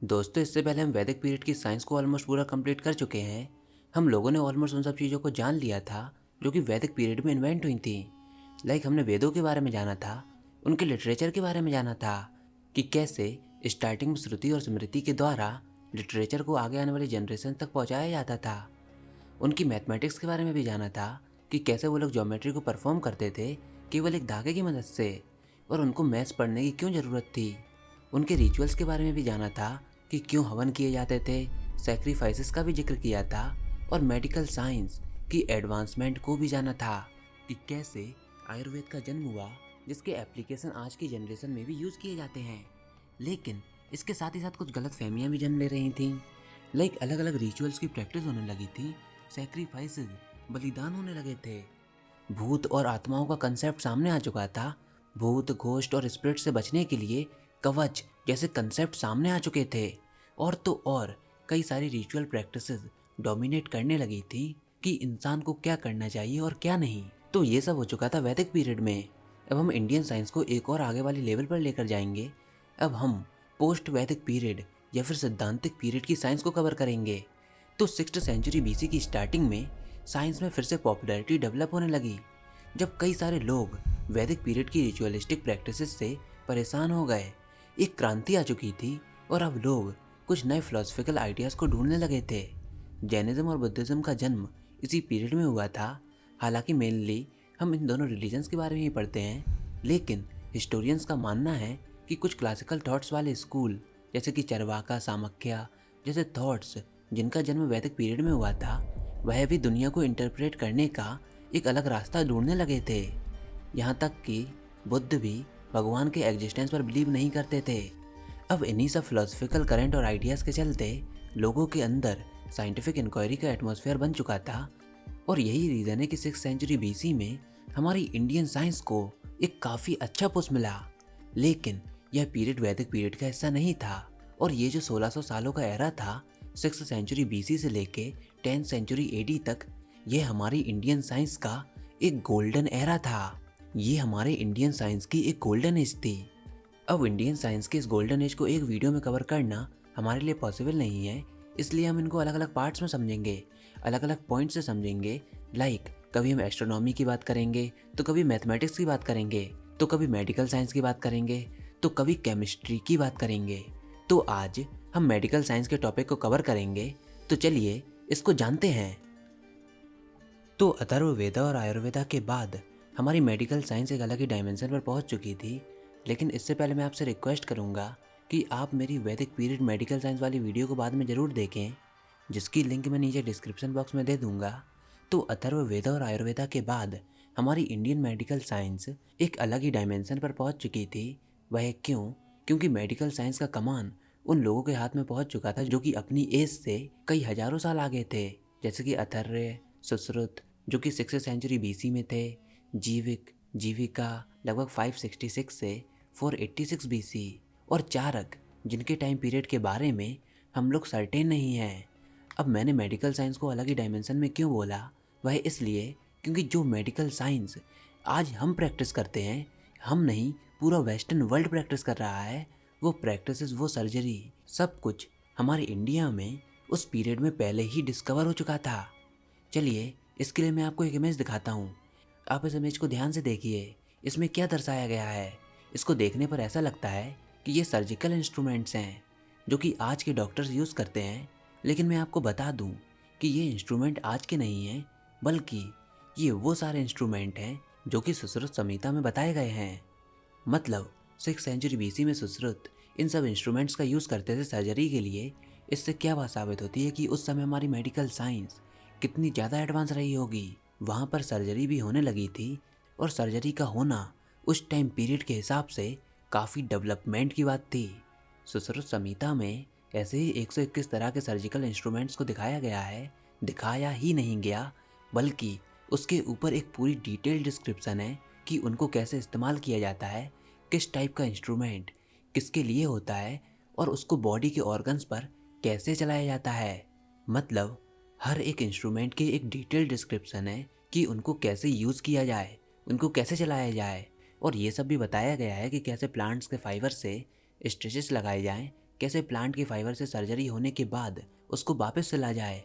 दोस्तों, इससे पहले हम वैदिक पीरियड की साइंस को ऑलमोस्ट पूरा कंप्लीट कर चुके हैं। हम लोगों ने ऑलमोस्ट उन सब चीज़ों को जान लिया था जो कि वैदिक पीरियड में इन्वेंट हुई थी। हमने वेदों के बारे में जाना था, उनके लिटरेचर के बारे में जाना था कि कैसे स्टार्टिंग में श्रुति और स्मृति के द्वारा लिटरेचर को आगे आने वाली जनरेशन तक पहुंचाया जाता था। उनकी मैथमेटिक्स के बारे में भी जाना था कि कैसे वो लोग ज्योमेट्री को परफॉर्म करते थे केवल एक धागे की मदद से, और उनको मैथ्स पढ़ने की क्यों ज़रूरत थी। उनके रिचुअल्स के बारे में भी जाना था कि क्यों हवन किए जाते थे, सैक्रिफाइसेस का भी जिक्र किया था, और मेडिकल साइंस की एडवांसमेंट को भी जाना था कि कैसे आयुर्वेद का जन्म हुआ, जिसके एप्लीकेशन आज की जनरेशन में भी यूज़ किए जाते हैं। लेकिन इसके साथ ही साथ कुछ गलत फहमियाँ भी जन्म ले रही थीं। अलग अलग रिचुअल्स की प्रैक्टिस होने लगी थी, सैक्रिफाइसेस बलिदान होने लगे थे, भूत और आत्माओं का कंसेप्ट सामने आ चुका था। भूत, घोस्ट और स्पिरिट से बचने के लिए कवच जैसे कंसेप्ट सामने आ चुके थे। और तो और कई सारी रिचुअल प्रैक्टिसेस डोमिनेट करने लगी थी कि इंसान को क्या करना चाहिए और क्या नहीं। तो ये सब हो चुका था वैदिक पीरियड में। अब हम इंडियन साइंस को एक और आगे वाली लेवल पर लेकर जाएंगे। अब हम पोस्ट वैदिक पीरियड या फिर सिद्धांतिक पीरियड की साइंस को कवर करेंगे। तो 6th सेंचुरी बीसी की स्टार्टिंग में साइंस में फिर से पॉपुलैरिटी डेवलप होने लगी, जब कई सारे लोग वैदिक पीरियड की रिचुअलिस्टिक प्रैक्टिसेस से परेशान हो गए। एक क्रांति आ चुकी थी और अब लोग कुछ नए फिलोसफिकल आइडियाज़ को ढूंढने लगे थे। जैनिज्म और बुद्धिज़्म का जन्म इसी पीरियड में हुआ था। हालांकि मेनली हम इन दोनों रिलीजन्स के बारे में ही पढ़ते हैं, लेकिन हिस्टोरियंस का मानना है कि कुछ क्लासिकल थॉट्स वाले स्कूल जैसे कि चरवाका, सामख्या जैसे थॉट्स जिनका जन्म वैदिक पीरियड में हुआ था, वह भी दुनिया को इंटरप्रेट करने का एक अलग रास्ता ढूंढने लगे थे। यहाँ तक कि बुद्ध भी भगवान के एग्जिस्टेंस पर बिलीव नहीं करते थे। अब इन्हीं सब फिलोसफिकल करंट और आइडियाज़ के चलते लोगों के अंदर साइंटिफिक इंक्वायरी का एटमॉस्फेयर बन चुका था। और यही रीज़न है कि 6th सेंचुरी बीसी में हमारी इंडियन साइंस को एक काफ़ी अच्छा पुश मिला। लेकिन यह पीरियड वैदिक पीरियड का हिस्सा नहीं था, और ये जो 1600 सालों का एरा था 6th सेंचुरी बीसी से लेके 10th सेंचुरी एडी तक, ये हमारी इंडियन साइंस का एक गोल्डन एरा था। ये हमारे इंडियन साइंस की एक गोल्डन एज थी। अब इंडियन साइंस के इस गोल्डन एज को एक वीडियो में कवर करना हमारे लिए पॉसिबल नहीं है, इसलिए हम इनको अलग अलग पार्ट्स में समझेंगे, अलग अलग पॉइंट से समझेंगे। कभी हम एस्ट्रोनॉमी की बात करेंगे, तो कभी मैथमेटिक्स की बात करेंगे, तो कभी मेडिकल साइंस की बात करेंगे, तो कभी केमिस्ट्री की बात करेंगे। तो आज हम मेडिकल साइंस के टॉपिक को कवर करेंगे, तो चलिए इसको जानते हैं। तो अथर्ववेदा और आयुर्वेदा के बाद हमारी मेडिकल साइंस एक अलग ही डायमेंशन पर पहुंच चुकी थी। लेकिन इससे पहले मैं आपसे रिक्वेस्ट करूंगा कि आप मेरी वैदिक पीरियड मेडिकल साइंस वाली वीडियो को बाद में ज़रूर देखें, जिसकी लिंक मैं नीचे डिस्क्रिप्शन बॉक्स में दे दूंगा। तो अथर्ववेदा और आयुर्वेदा के बाद हमारी इंडियन मेडिकल साइंस एक अलग ही डायमेंशन पर पहुंच चुकी थी। वह क्यों? क्योंकि मेडिकल साइंस का कमान उन लोगों के हाथ में पहुंच चुका था जो कि अपनी एज से कई हजारों साल आगे थे, जैसे कि अथर्व, सुश्रुत जो कि 6th सेंचुरी बीसी में थे, जीविक, जीविका लगभग 566 से 486 बीसी, और चारक जिनके टाइम पीरियड के बारे में हम लोग सर्टेन नहीं हैं। अब मैंने मेडिकल साइंस को अलग ही डायमेंशन में क्यों बोला, वह इसलिए क्योंकि जो मेडिकल साइंस आज हम प्रैक्टिस करते हैं, हम नहीं पूरा वेस्टर्न वर्ल्ड प्रैक्टिस कर रहा है, वो प्रैक्टिसेस, वो सर्जरी, सब कुछ हमारे इंडिया में उस पीरियड में पहले ही डिस्कवर हो चुका था। चलिए इसके लिए मैं आपको एक इमेज दिखाता हूँ। आप इस इमेज को ध्यान से देखिए, इसमें क्या दर्शाया गया है। इसको देखने पर ऐसा लगता है कि ये सर्जिकल इंस्ट्रूमेंट्स हैं जो कि आज के डॉक्टर्स यूज़ करते हैं। लेकिन मैं आपको बता दूं कि ये इंस्ट्रूमेंट आज के नहीं हैं, बल्कि ये वो सारे इंस्ट्रूमेंट हैं जो कि सुश्रुत संहिता में बताए गए हैं। मतलब 6th सेंचुरी बीसी में सुश्रुत इन सब इंस्ट्रूमेंट्स का यूज़ करते थे सर्जरी के लिए। इससे क्या बात साबित होती है कि उस समय हमारी मेडिकल साइंस कितनी ज़्यादा एडवांस रही होगी। वहाँ पर सर्जरी भी होने लगी थी, और सर्जरी का होना उस टाइम पीरियड के हिसाब से काफ़ी डेवलपमेंट की बात थी। सुश्रुत संहिता में ऐसे ही 121 तरह के सर्जिकल इंस्ट्रूमेंट्स को दिखाया गया है। दिखाया ही नहीं गया, बल्कि उसके ऊपर एक पूरी डिटेल डिस्क्रिप्शन है कि उनको कैसे इस्तेमाल किया जाता है, किस टाइप का इंस्ट्रूमेंट किसके लिए होता है, और उसको बॉडी के ऑर्गन्स पर कैसे चलाया जाता है। मतलब हर एक इंस्ट्रूमेंट के एक डिटेल डिस्क्रिप्शन है कि उनको कैसे यूज़ किया जाए, उनको कैसे चलाया जाए। और ये सब भी बताया गया है कि कैसे प्लांट्स के फाइबर से स्टिचेस लगाए जाएं कैसे प्लांट के फाइबर से सर्जरी होने के बाद उसको वापस से ला जाए,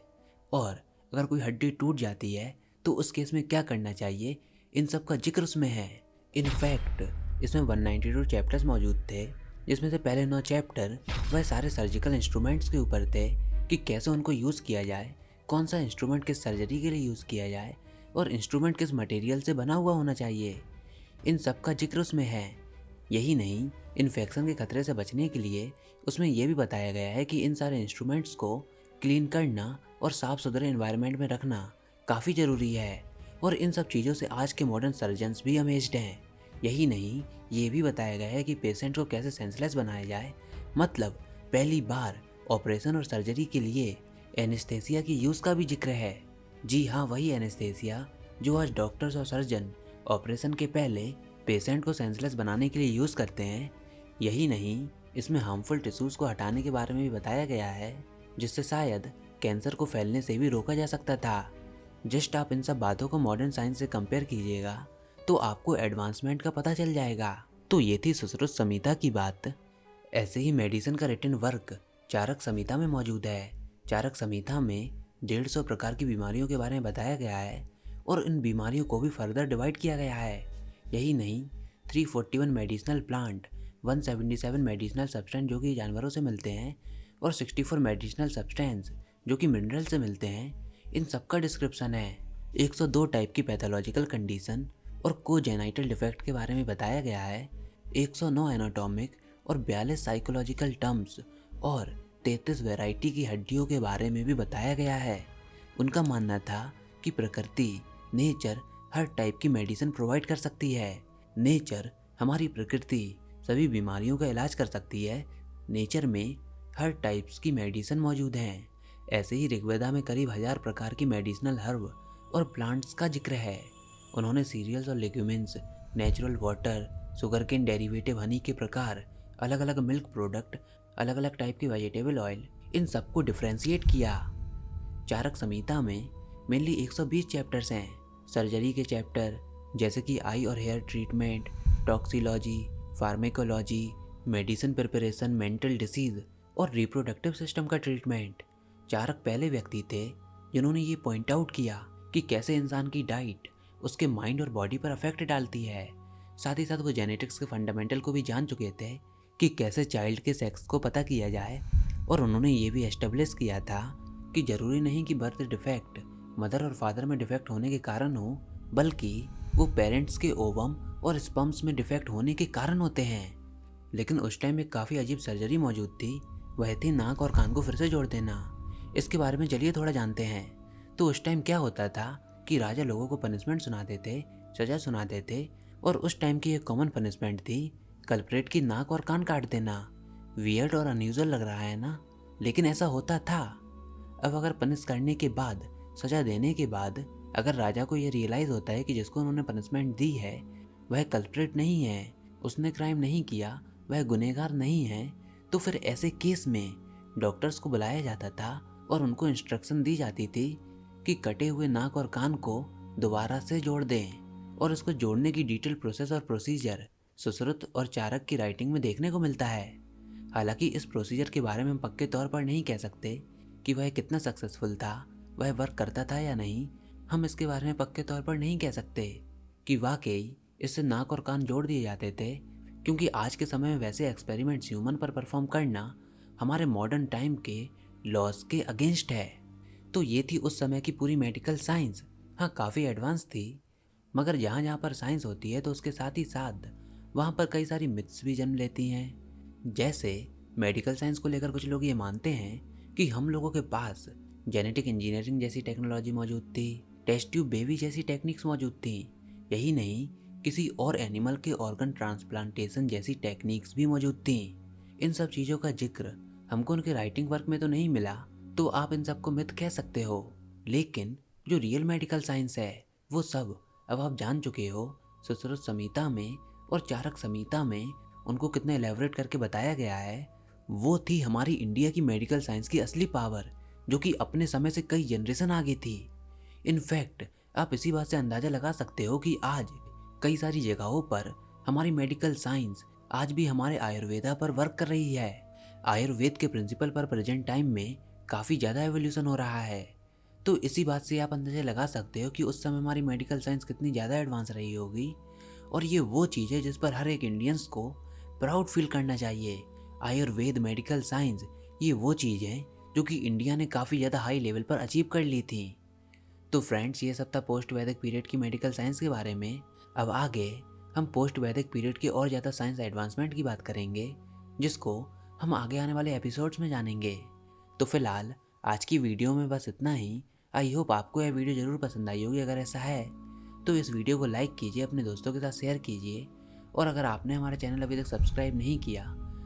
और अगर कोई हड्डी टूट जाती है तो उस केस में क्या करना चाहिए, इन सब का जिक्र उसमें है। इनफैक्ट इसमें 192 चैप्टर्स मौजूद थे, जिसमें से पहले 9 चैप्टर वह सारे सर्जिकल इंस्ट्रूमेंट्स के ऊपर थे कि कैसे उनको यूज़ किया जाए, कौन सा इंस्ट्रूमेंट किस सर्जरी के लिए यूज़ किया जाए और इंस्ट्रूमेंट किस मटेरियल से बना हुआ होना चाहिए, इन सब का जिक्र उसमें है। यही नहीं, इन्फेक्शन के खतरे से बचने के लिए उसमें यह भी बताया गया है कि इन सारे इंस्ट्रूमेंट्स को क्लीन करना और साफ़ सुथरे एनवायरनमेंट में रखना काफ़ी ज़रूरी है, और इन सब चीज़ों से आज के मॉडर्न सर्जन्स भी अमेज्ड हैं। यही नहीं, ये भी बताया गया है कि पेशेंट को कैसे सेंसलेस बनाया जाए, मतलब पहली बार ऑपरेशन और सर्जरी के लिए एनेस्थेसिया की यूज़ का भी जिक्र है। जी हाँ, वही एनेस्थेसिया जो आज डॉक्टर्स और सर्जन ऑपरेशन के पहले पेशेंट को सेंसलेस बनाने के लिए यूज़ करते हैं। यही नहीं, इसमें हार्मफुल टिश्यूज़ को हटाने के बारे में भी बताया गया है, जिससे शायद कैंसर को फैलने से भी रोका जा सकता था। जस्ट आप इन सब बातों को मॉडर्न साइंस से कंपेयर कीजिएगा तो आपको एडवांसमेंट का पता चल जाएगा। तो ये थी सुश्रुत संहिता की बात। ऐसे ही मेडिसिन का रिटन वर्क चारक संहिता में मौजूद है। चारक संहिता में 150 प्रकार की बीमारियों के बारे में बताया गया है और इन बीमारियों को भी फर्दर डिवाइड किया गया है। यही नहीं, 341 मेडिसिनल प्लांट, 177 मेडिसिनल सब्सटेंस जो कि जानवरों से मिलते हैं और 64 मेडिसिनल सब्सटेंस जो कि मिनरल से मिलते हैं, इन सब का डिस्क्रिप्शन है। 102 टाइप की पैथोलॉजिकल कंडीशन और कोजेनाइटल डिफेक्ट के बारे में बताया गया है। 109 एनाटॉमिक और 42 साइकोलॉजिकल टर्म्स और 33 वैरायटी की हड्डियों के बारे में भी बताया गया है। उनका मानना था कि प्रकृति, नेचर हर टाइप की मेडिसिन प्रोवाइड कर सकती है। नेचर, हमारी प्रकृति सभी बीमारियों का इलाज कर सकती है। नेचर में हर टाइप्स की मेडिसिन मौजूद हैं। ऐसे ही ऋग्वेदा में करीब 1000 प्रकार की मेडिसिनल हर्ब और प्लांट्स का जिक्र है। उन्होंने सीरियल्स और legumes, natural water, sugarcane derivative honey के प्रकार, अलग अलग मिल्क प्रोडक्ट, अलग अलग टाइप की वेजिटेबल ऑयल, इन सबको डिफ्रेंशिएट किया। चारक संहिता में मेनली 120 चैप्टर्स हैं। सर्जरी के चैप्टर जैसे कि आई और hair treatment, toxicology, pharmacology, medicine preparation, mental disease और रिप्रोडक्टिव सिस्टम का ट्रीटमेंट। चारक पहले व्यक्ति थे जिन्होंने ये पॉइंट आउट किया कि कैसे इंसान की डाइट उसके माइंड और बॉडी पर अफेक्ट डालती है। साथ ही साथ वो जेनेटिक्स के फंडामेंटल को भी जान चुके थे कि कैसे चाइल्ड के सेक्स को पता किया जाए, और उन्होंने ये भी एस्टेब्लिश किया था कि ज़रूरी नहीं कि बर्थ डिफेक्ट मदर और फादर में डिफेक्ट होने के कारण हो, बल्कि वो पेरेंट्स के ओवम और स्पर्म्स में डिफेक्ट होने के कारण होते हैं। लेकिन उस टाइम एक काफ़ी अजीब सर्जरी मौजूद थी, वह थी नाक और कान को फिर से जोड़ देना। इसके बारे में चलिए थोड़ा जानते हैं। तो उस टाइम क्या होता था कि राजा लोगों को पनिशमेंट सुनाते थे, सज़ा सुनाते थे, और उस टाइम की एक कॉमन पनिशमेंट थी कल्प्रेट की नाक और कान काट देना। वियर्ड और अनयूजुअल लग रहा है ना, लेकिन ऐसा होता था। अब अगर पनिश करने के बाद, सज़ा देने के बाद अगर राजा को यह रियलाइज़ होता है कि जिसको उन्होंने पनिशमेंट दी है वह कल्प्रेट नहीं है, उसने क्राइम नहीं किया, वह गुनहगार नहीं है, तो फिर ऐसे केस में डॉक्टर्स को बुलाया जाता था और उनको इंस्ट्रक्शन दी जाती थी कि कटे हुए नाक और कान को दोबारा से जोड़ दें, और इसको जोड़ने की डिटेल प्रोसेस और प्रोसीजर सुश्रुत और चारक की राइटिंग में देखने को मिलता है। हालांकि इस प्रोसीजर के बारे में हम पक्के तौर पर नहीं कह सकते कि वह कितना सक्सेसफुल था, वह वर्क करता था या नहीं। हम इसके बारे में पक्के तौर पर नहीं कह सकते कि वाकई इससे नाक और कान जोड़ दिए जाते थे, क्योंकि आज के समय में वैसे एक्सपेरिमेंट्स ह्यूमन पर परफॉर्म करना हमारे मॉडर्न टाइम के लॉज के अगेंस्ट है। तो ये थी उस समय की पूरी मेडिकल साइंस। हाँ, काफ़ी एडवांस थी, मगर जहाँ जहाँ पर साइंस होती है तो उसके साथ ही साथ वहाँ पर कई सारी मिथ्स भी जन्म लेती हैं। जैसे मेडिकल साइंस को लेकर कुछ लोग ये मानते हैं कि हम लोगों के पास जेनेटिक इंजीनियरिंग जैसी टेक्नोलॉजी मौजूद थी, टेस्ट ट्यूब बेबी जैसी टेक्निक्स मौजूद थी। यही नहीं, किसी और एनिमल के ऑर्गन ट्रांसप्लांटेशन जैसी टेक्निक्स भी मौजूद थी। इन सब चीज़ों का जिक्र हमको उनके राइटिंग वर्क में तो नहीं मिला, तो आप इन सबको मिथ कह सकते हो। लेकिन जो रियल मेडिकल साइंस है वो सब अब आप जान चुके हो। सुश्रुत संहिता में और चारक संहिता में उनको कितना एलेबोरेट करके बताया गया है। वो थी हमारी इंडिया की मेडिकल साइंस की असली पावर, जो कि अपने समय से कई जनरेशन आगे थी। इनफैक्ट आप इसी बात से अंदाज़ा लगा सकते हो कि आज कई सारी जगहों पर हमारी मेडिकल साइंस आज भी हमारे आयुर्वेदा पर वर्क कर रही है। आयुर्वेद के प्रिंसिपल पर प्रेजेंट टाइम में काफ़ी ज़्यादा एवोल्यूशन हो रहा है। तो इसी बात से आप अंदाजा लगा सकते हो कि उस समय हमारी मेडिकल साइंस कितनी ज़्यादा एडवांस रही होगी। और ये वो चीज़ है जिस पर हर एक इंडियंस को प्राउड फील करना चाहिए। आयुर्वेद मेडिकल साइंस ये वो चीज़ है जो कि इंडिया ने काफ़ी ज़्यादा हाई लेवल पर अचीव कर ली थी। तो फ्रेंड्स, ये सब था पोस्ट वैदिक पीरियड की मेडिकल साइंस के बारे में। अब आगे हम पोस्ट वैदिक पीरियड की और ज़्यादा साइंस एडवांसमेंट की बात करेंगे, जिसको हम आगे आने वाले एपिसोड्स में जानेंगे। तो फिलहाल आज की वीडियो में बस इतना ही। आई होप आपको यह वीडियो ज़रूर पसंद आई होगी। अगर ऐसा है तो इस वीडियो को लाइक कीजिए, अपने दोस्तों के साथ शेयर कीजिए, और अगर आपने हमारा चैनल अभी तक सब्सक्राइब नहीं किया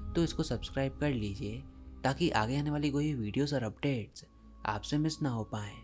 तो इसको सब्सक्राइब कर लीजिए, ताकि आगे आने वाली कोई वीडियोस और अपडेट्स आपसे मिस ना हो पाएँ।